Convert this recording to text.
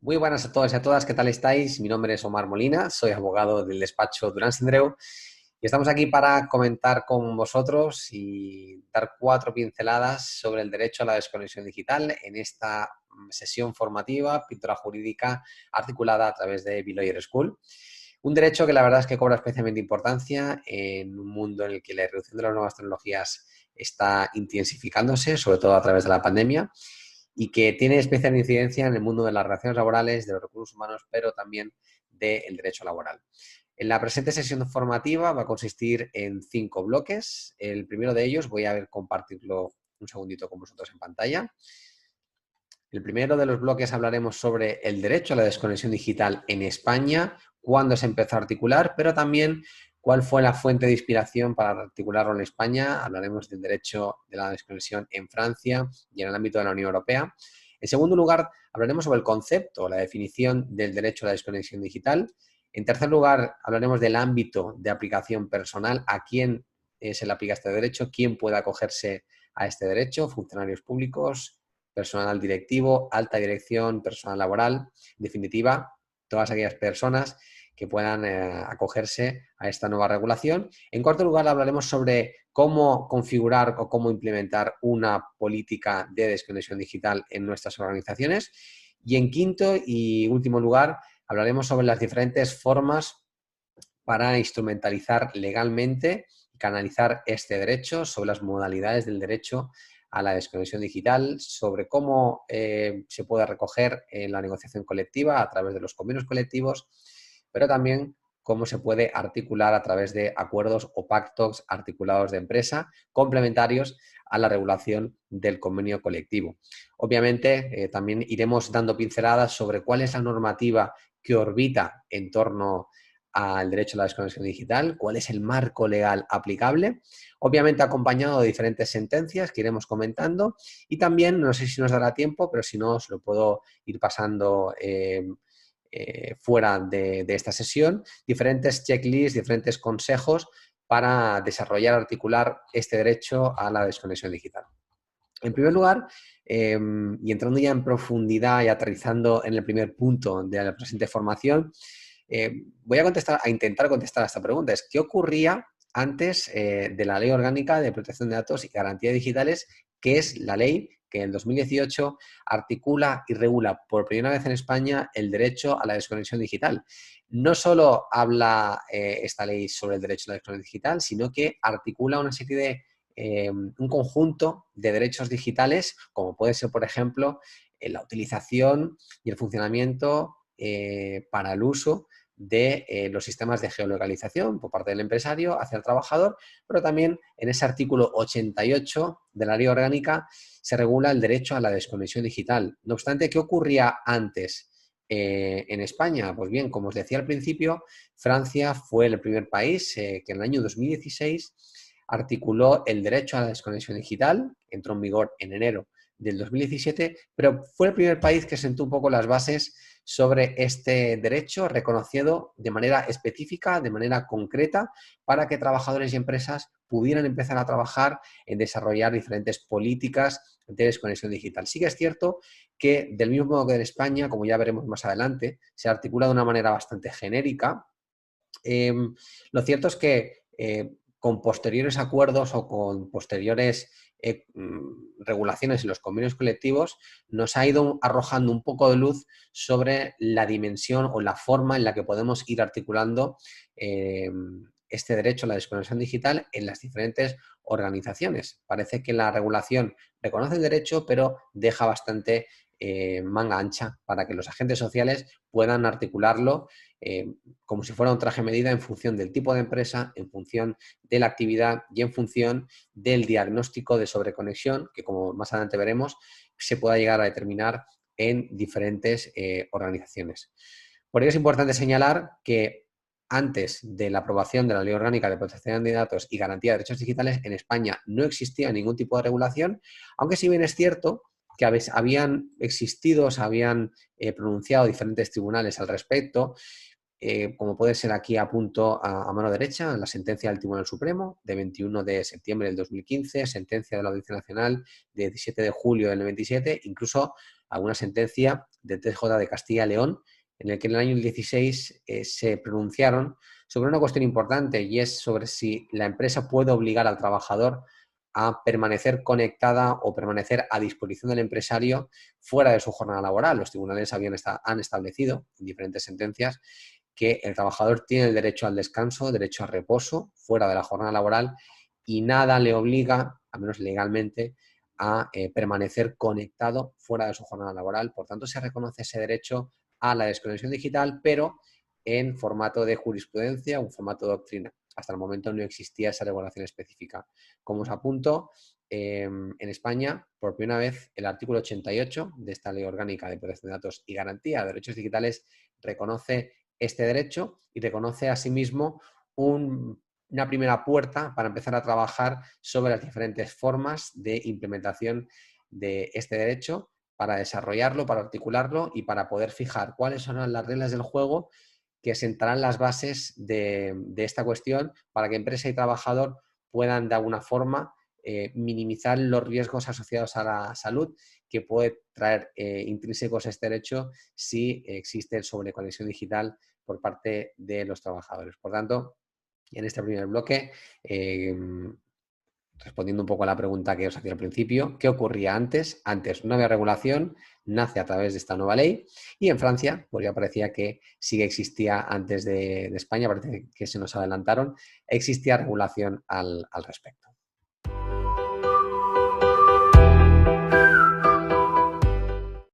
Muy buenas a todos y a todas, ¿qué tal estáis? Mi nombre es Omar Molina, soy abogado del despacho Durán Sendreu y estamos aquí para comentar con vosotros y dar 4 pinceladas sobre el derecho a la desconexión digital en esta sesión formativa, píldora jurídica articulada a través de B-Lawyer School. Un derecho que la verdad es que cobra especialmente importancia en un mundo en el que la irrupción de las nuevas tecnologías está intensificándose, sobre todo a través de la pandemia, y que tiene especial incidencia en el mundo de las relaciones laborales, de los recursos humanos, pero también del derecho laboral. En la presente sesión formativa va a consistir en 5 bloques. El primero de ellos voy a compartirlo un segundito con vosotros en pantalla. El primero de los bloques hablaremos sobre el derecho a la desconexión digital en España, cuándo se empezó a articular, pero también cuál fue la fuente de inspiración para articularlo en España. Hablaremos del derecho de la desconexión en Francia y en el ámbito de la Unión Europea. En segundo lugar, hablaremos sobre el concepto, la definición del derecho a la desconexión digital. En tercer lugar, hablaremos del ámbito de aplicación personal, a quién se le aplica este derecho, quién puede acogerse a este derecho, funcionarios públicos, personal directivo, alta dirección, personal laboral, en definitiva, todas aquellas personas que puedan acogerse a esta nueva regulación. En cuarto lugar, hablaremos sobre cómo configurar o cómo implementar una política de desconexión digital en nuestras organizaciones. Y en quinto y último lugar, hablaremos sobre las diferentes formas para instrumentalizar legalmente y canalizar este derecho, sobre las modalidades del derecho a la desconexión digital, sobre cómo se puede recoger en la negociación colectiva a través de los convenios colectivos, pero también cómo se puede articular a través de acuerdos o pactos articulados de empresa complementarios a la regulación del convenio colectivo. Obviamente, también iremos dando pinceladas sobre cuál es la normativa que orbita en torno al derecho a la desconexión digital, cuál es el marco legal aplicable, obviamente acompañado de diferentes sentencias que iremos comentando y también, no sé si nos dará tiempo, pero si no, os lo puedo ir pasando fuera de esta sesión, diferentes checklists, diferentes consejos para desarrollar, articular este derecho a la desconexión digital. En primer lugar, y entrando ya en profundidad y aterrizando en el primer punto de la presente formación, voy a intentar contestar a esta pregunta. ¿Qué ocurría antes de la Ley Orgánica de Protección de Datos y Garantía Digitales, que es la ley que en 2018 articula y regula por primera vez en España el derecho a la desconexión digital? No solo habla esta ley sobre el derecho a la desconexión digital, sino que articula una serie de un conjunto de derechos digitales, como puede ser, por ejemplo, la utilización y el funcionamiento para el uso de los sistemas de geolocalización por parte del empresario hacia el trabajador, pero también en ese artículo 88 de la Ley Orgánica se regula el derecho a la desconexión digital. No obstante, ¿qué ocurría antes en España? Pues bien, como os decía al principio, Francia fue el primer país que en el año 2016 articuló el derecho a la desconexión digital, entró en vigor en enero del 2017, pero fue el primer país que sentó un poco las bases sobre este derecho, reconocido de manera específica, de manera concreta, para que trabajadores y empresas pudieran empezar a trabajar en desarrollar diferentes políticas de desconexión digital. Sí que es cierto que, del mismo modo que en España, como ya veremos más adelante, se articula de una manera bastante genérica. Lo cierto es que con posteriores acuerdos o con posteriores regulaciones en los convenios colectivos nos ha ido arrojando un poco de luz sobre la dimensión o la forma en la que podemos ir articulando este derecho a la desconexión digital en las diferentes organizaciones. Parece que la regulación reconoce el derecho, pero deja bastante manga ancha para que los agentes sociales puedan articularlo como si fuera un traje medida en función del tipo de empresa, en función de la actividad y en función del diagnóstico de sobreconexión que, como más adelante veremos, se pueda llegar a determinar en diferentes organizaciones. Por ello es importante señalar que antes de la aprobación de la Ley Orgánica de Protección de Datos y Garantía de Derechos Digitales, en España no existía ningún tipo de regulación, aunque si bien es cierto que habían existido, se habían pronunciado diferentes tribunales al respecto, como puede ser aquí a punto a mano derecha, en la sentencia del Tribunal Supremo de 21 de septiembre del 2015, sentencia de la Audiencia Nacional de 17 de julio del 97, incluso alguna sentencia del TJ de Castilla y León, en el que en el año 16 se pronunciaron sobre una cuestión importante, y es sobre si la empresa puede obligar al trabajador a permanecer conectada o permanecer a disposición del empresario fuera de su jornada laboral. Los tribunales han establecido en diferentes sentencias que el trabajador tiene el derecho al descanso, derecho al reposo fuera de la jornada laboral, y nada le obliga, al menos legalmente, a permanecer conectado fuera de su jornada laboral. Por tanto, se reconoce ese derecho a la desconexión digital, pero en formato de jurisprudencia, un formato de doctrina. Hasta el momento no existía esa regulación específica. Como os apunto, en España, por primera vez, el artículo 88 de esta Ley Orgánica de Protección de Datos y Garantía de Derechos Digitales reconoce este derecho y reconoce asimismo una primera puerta para empezar a trabajar sobre las diferentes formas de implementación de este derecho, para desarrollarlo, para articularlo y para poder fijar cuáles son las reglas del juego que sentarán las bases de esta cuestión, para que empresa y trabajador puedan de alguna forma minimizar los riesgos asociados a la salud que puede traer intrínsecos este derecho si existe sobreconexión digital por parte de los trabajadores. Por tanto, en este primer bloque, respondiendo un poco a la pregunta que os hacía al principio, ¿qué ocurría antes? Antes, una nueva regulación nace a través de esta nueva ley, y en Francia, pues ya parecía que sí que existía antes de España, parece que se nos adelantaron, existía regulación al respecto.